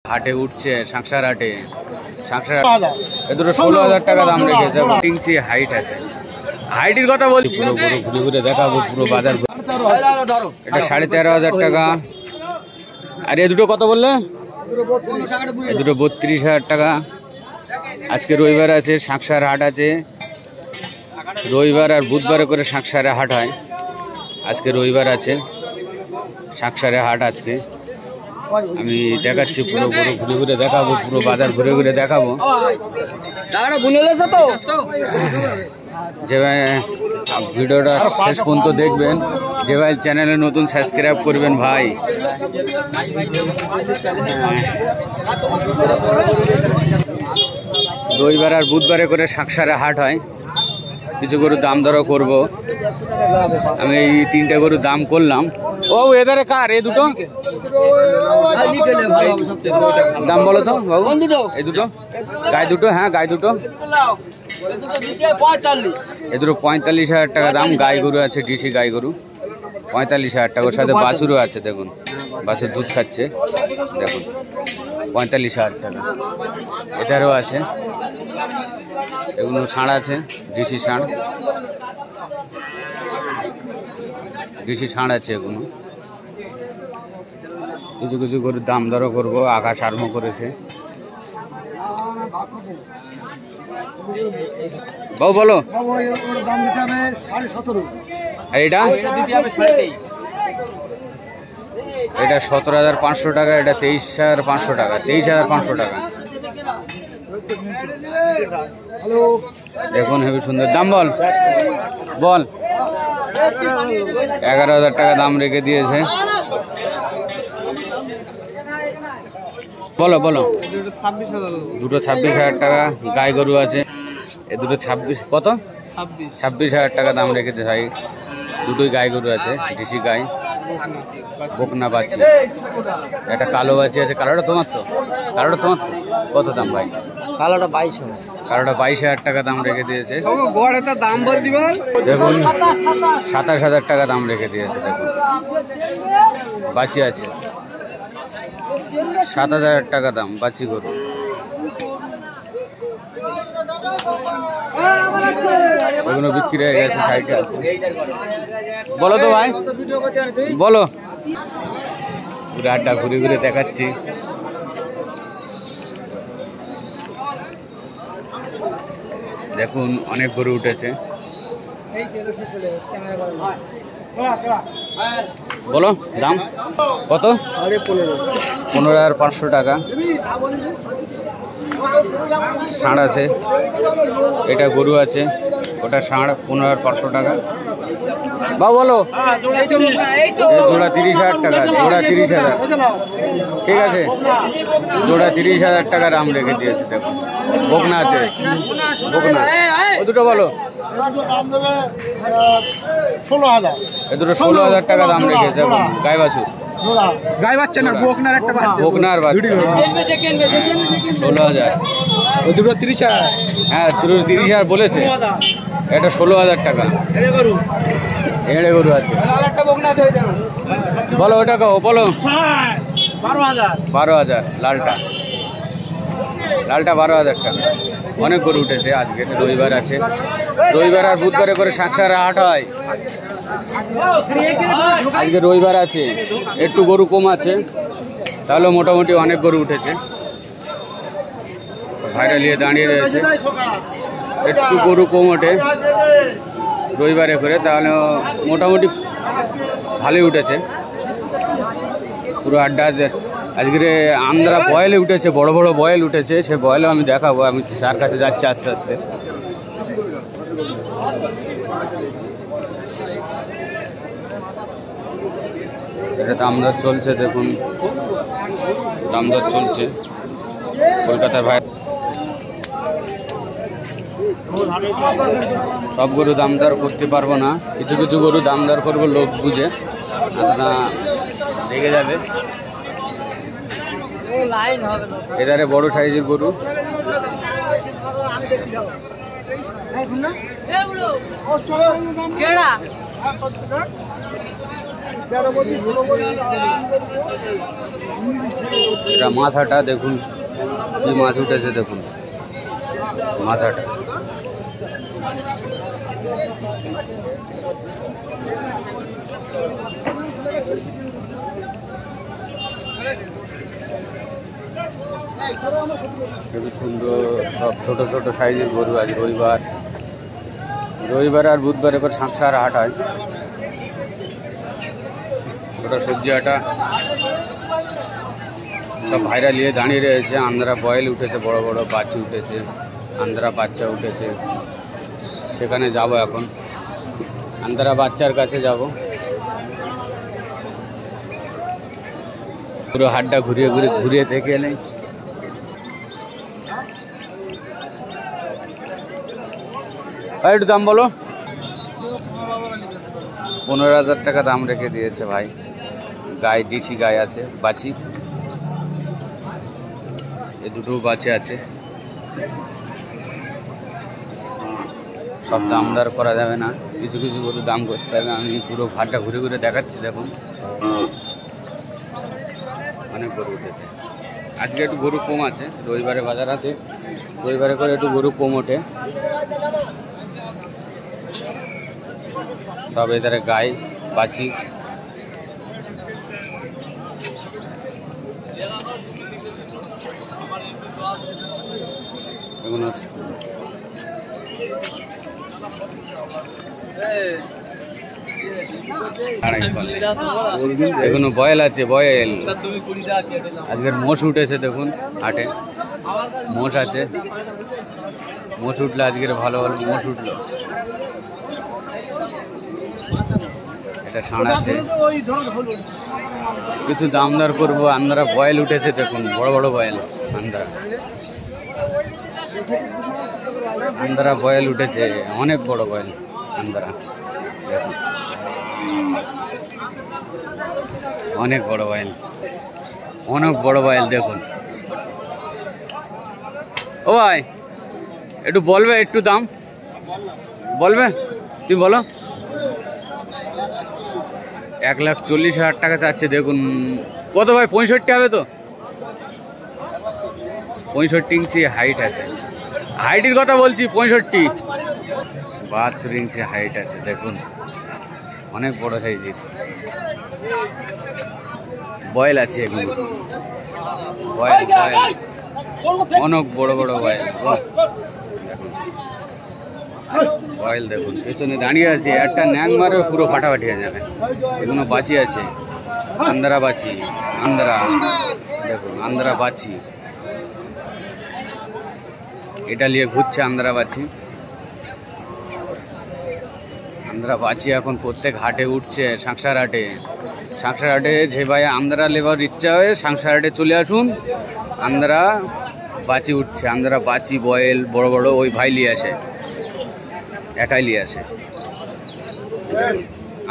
হাটে উঠছে সংসার হাটে সংসার এ দুটো 16,000 টাকা দাম রেখেছে। টিংসি হাইট আছে, হাইটের কথা বলছি। পুরো পুরো ঘুরে ঘুরে দেখাবো পুরো বাজার। এটা 13,500 টাকা। আর এ দুটো কত বললে? এ দুটো 32,000 টাকা। আজকে রবিবার আছে, সংসার হাট আছে। রবিবার আর বুধবারে করে সংসারে হাট হয়। আজকে রবিবার আছে, সংসারে হাট আজকে। আমি দেখাচ্ছি পুরো পুরো ঘুরে ঘুরে দেখাবো, পুরো বাজার ঘুরে ঘুরে দেখাবো। যে ভাই ভিডিওটা শেষ পর্যন্ত দেখবেন, যে ভাই চ্যানেলে নতুন সাবস্ক্রাইব করবেন ভাই। রবিবার আর বুধবারে করে সংসারে হাট হয়। কিছু গরুর দাম দরও করবো। আমি এই 3টে গরুর দাম করলাম। ও এদারে কার এ দুটো দাম বলো তো বাবু? এই দুটো গায়ে দুটো, হ্যাঁ গায়ে দুটো, এ দুটো 45,000 টাকা দাম। গাই গরু আছে, ডিসি গাই গরু, 45,000 টাকা। ওর সাথে বাছুরও আছে, দেখুন বাছুর দুধ খাচ্ছে, দেখুন 45,000 টাকা। এটারও আছে, এগুলো ষাঁড় আছে, ডিসি ষাঁড়, ডিসি ষাঁড় আছে এগুলো। কিছু কিছু গরুর দাম দরও করবো। আকাশ আরম্ভ করেছে। বাবু বলো। আর এটা এটা 17,500 টাকা। এটা 23,500 টাকা, 23,500 টাকা। দেখুন হেবি সুন্দর। দাম বল বল। 11,000 টাকা দাম রেখে দিয়েছে। বলো বলো। দুটো 26,000 টাকা। গাই গরু আছে, এ দুটো 26 কত 26,000 টাকা দাম রেখেছে ভাই। দুটোই গাই গরু আছে, ডিসি গাই, বকনা বাচ্চি। একটা কালো বাচ্চি আছে। কালোটা তোমার তো? কালোটা তোমার তো? কত দাম ভাই? কালোটা 22,000। কালোটা 22,000 টাকা দাম রেখে দিয়েছে। দাম বলছি বল। দেখুন 27,000 টাকা দাম রেখে দিয়েছে। দেখুন বাচ্চি আছে, 7,000 টাকা দাম বাচ্চি গরু। ওগুলো বিক্রি হয়ে গেছে, সাইডে আছে। বলো তো ভাই বলো। পুরো আড্ডা ঘুরে ঘুরে দেখাচ্ছি। দেখুন অনেক গরু উঠেছে। বলো দাম কত? 15,500 টাকা। ষাঁড় আছে, এটা গরু আছে, ওটা ষাঁড়, 15,500 টাকা। বা বলো। জোড়া 30,000 টাকা, জোড়া 30,000। ঠিক আছে, জোড়া 30,000 টাকা দাম রেখে দিয়েছে। দেখুন বকনা আছে, বকনা। ও দুটো বলো। 16,000। এ দুটো 16,000 টাকা দাম রেখেছে। দেখুন গাই বাছুর, গাই বাচ্চা না, বকনার একটা বাচ্চা, বকনার বাচ্চা। 16,000। ওই দুটো 30,000। হ্যাঁ 30,000 বলেছে। এটা 16,000 টাকা। এড়ে গরু আছে। বলো ওটা কো বলো। 12,000। লালটা, লালটা 12,000 টাকা। অনেক গরু উঠেছে। আজকে রবিবার আছে, রবিবার আর বুধবারে করে সংসারে হাট হয়। আজকে রবিবার আছে, একটু গরু কম আছে, তাহলে মোটামুটি অনেক গরু উঠেছে। ভাইরা নিয়ে দাঁড়িয়ে রয়েছে। একটু গরু কম ওঠে রবিবারে করে, তাহলে মোটামুটি ভালোই উঠেছে। পুরো আড্ডা আছে। আজকে আমরা বয়েলে উঠেছে, বড় বড় বয়েল উঠেছে। সে বয়েলও আমি দেখাবো। আমি তার কাছে যাচ্ছি আস্তে আস্তে। এটা দামদর চলছে, দেখুন দামদর চলছে। কলকাতার ভাই সব গরু দাম দর করতে পারবো না, কিছু কিছু গরু দাম দর করবো লোক বুঝে। আপনারা দেখে যাবে। এধারে বড় সাইজের গরু। এটা মাছাটা দেখুন, কি মাছ উঠেছে দেখুন, মাছাটা। খুবই সুন্দর, সব ছোট ছোট সাইজের গরু। আজ রবিবার আর বুধবার এবার সাঁকসার হাট হয়। ওটা সবজি হাটা, সব ভাইরা নিয়ে দাঁড়িয়ে রয়েছে। আন্ধ্রা বয়েল উঠেছে, বড় বড় বাচ্চা উঠেছে, আন্ধ্রা বাচ্চা উঠেছে। সেখানে যাব এখন, আন্ধ্রা বাচ্চার কাছে যাব। পুরো হাটটা ঘুরিয়ে দেখে এলেই। একটু দাম বলো। 15,000 টাকা দাম রেখে দিয়েছে ভাই। গায়ে ডিসি গায়ে আছে, বাছি। এ দুটো বাচ্চা আছে, সব দাম দর করা যাবে না, কিছু কিছু গরু দাম করতে হবে। আমি পুরো ঘাটটা ঘুরে দেখাচ্ছি। দেখুন অনেক গরু উঠেছে। আজকে একটু গরু কম আছে, রবিবারে বাজার আছে, রবিবারে করে একটু গরু কম ওঠে। সব এধারে গায়ে বাছি। এগুলো এখনো বয়েল আছে, বয়েল। আজকের মোষ উঠেছে দেখুন হাটে, মোষ আছে। মোষ উঠলো আজকের, ভালো ভালো মোষ উঠলো। এটা ছাড়াচ্ছে, কিছু দাম দর করবো। আন্ধ্রা বয়েল উঠেছে দেখুন, বড় বড় বয়েল। আন্ধ্রা বয়েল উঠেছে, অনেক বড় বয়েল আন্ধ্রা। দেখুন অনেক বড় বয়েল, অনেক বড় বয়েল দেখুন। ও ভাই একটু বলবে, একটু দাম বলবে, তুমি বলো। 1,40,000 টাকা চাচ্ছে দেখুন। কত ভাই, 65 হবে তো? 65 ইঞ্চি হাইট আছে। হাইটের কথা বলছি, 65। 72 ইঞ্চি হাইট আছে দেখুন, অনেক বড় সাইজের বয়েল আছে এগুলো। বয়েল অনেক বড় বড় বয়েল। বয়েল দেখুন, পেছনে দাঁড়িয়ে আছে, একটা ন্যাং মারে পুরো ফাটাফাটি হয়ে যাবে। এগুলো বাছি আছে, আন্ধ্রা বাছি। আন্ধ্রা দেখুন, আন্ধ্রা বাছি। এটা নিয়ে ঘুরছে আন্ধ্রা বাছি। আন্ধ্রা বাছি এখন প্রত্যেক হাটে উঠছে, সাঁকসার হাটে। সাঁকসার হাটে যে ভাই আন্ধ্রা লেবার ইচ্ছা হয় সাঁকসার হাটে চলে আসুন। আন্ধ্রা বাছি উঠছে, আন্ধ্রা বাছি বয়েল বড় বড়। ওই ভাই নিয়ে আসে, একাই নিয়ে আসে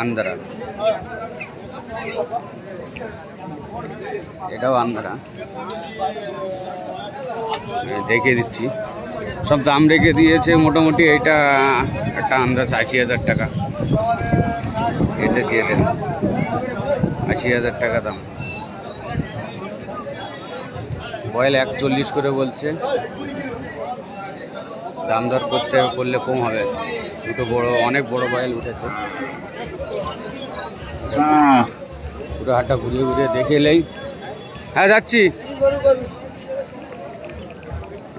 আন্ধ্রা। এটাও আন্ধ্রা, দেখিয়ে দিচ্ছি। সব দাম রেখে দিয়েছে মোটামুটি। এইটা একটা আন্দাজ 80,000 টাকা। এটা দিয়ে দেন, 80,000 টাকা দাম। বয়েল 140 করে বলছে। দাম দর করলে কম হবে। দুটো বড়, অনেক বড় বয়েল উঠেছে। পুরো হাটটা ঘুরিয়ে দেখে এলেই। হ্যাঁ যাচ্ছি।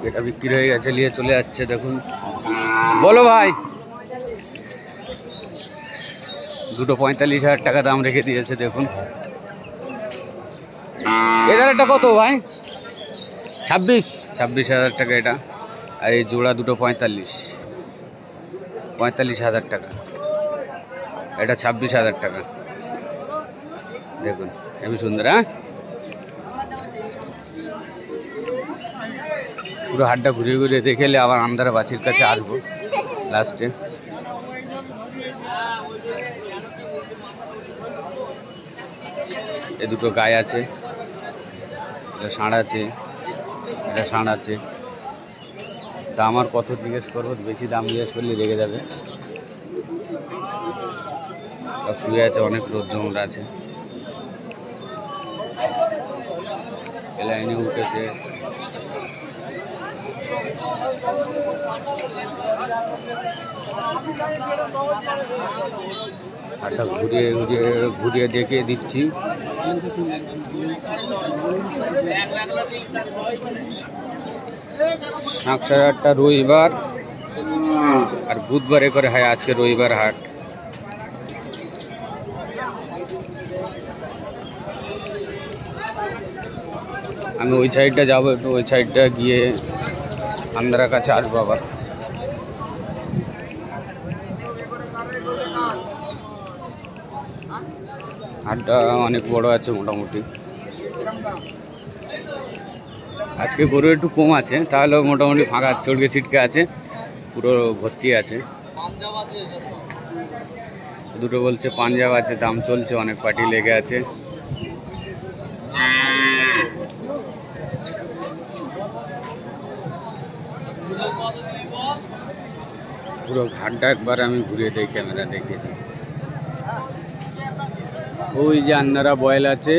এটা বিক্রি হয়ে গেছে, নিয়ে চলে যাচ্ছে দেখুন। বলো ভাই। 245,000 টাকা দাম রেখে দিয়েছে দেখুন। এটার একটা কত ভাই? 26,000 টাকা এটা। আর এই জোড়া দুটো 45,000 টাকা। এটা 26,000 টাকা দেখুন, হেবি সুন্দর। হ্যাঁ, পুরো হাটটা ঘুরিয়ে দেখে এলে আবার আন্ধ্রা বাছির কাছে আসবো লাস্টে। এ দুটো গায়ে আছে, এটা ষাঁড় আছে, এটা ষাঁড় আছে। দাম আর কত জিজ্ঞেস করবো? বেশি দাম জিজ্ঞেস করলে রেগে যাবে। শুয়ে আছে, অনেক লোকজন আছে, লাইনে উঠেছে। হাটটা ঘুরিয়ে দেখিয়ে দিচ্ছি। সাঁকসার হাটটা রবিবার আর বুধবারে করে হয়, আজকে রবিবার হাট। আমি ওই সাইডটা যাবো, একটু ওই সাইডটা গিয়ে আন্দার কাছে আসবো আবার। হাটটা অনেক বড় আছে মোটামুটি। আজকে গরু একটু কম আছে, তাহলেও মোটামুটি ফাঁকা চড়কে ছিটকে আছে, পুরো ভর্তি আছে। দুটো বলছে পাঞ্জাব আছে, দাম চলছে, অনেক পার্টি লেগে আছে। পুরো ঘাটটা একবার আমি ঘুরিয়ে দিই, ক্যামেরা দেখিয়ে দিই। ওই যে আন্দারা বয়েল আছে,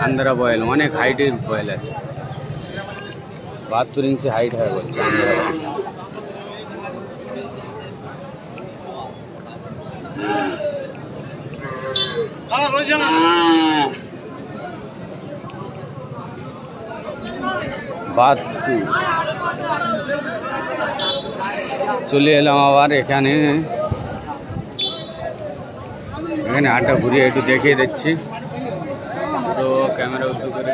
আন্দারা বয়েল অনেক হাইটের বয়েল আছে, 72 ইঞ্চি হাইট হয় বলছে আন্দারা বয়েল। চলে এলাম আবার এখানে হাটটা ঘুরিয়ে একটু দেখিয়ে দিচ্ছি, তো ক্যামেরা উদ্যোগ করে।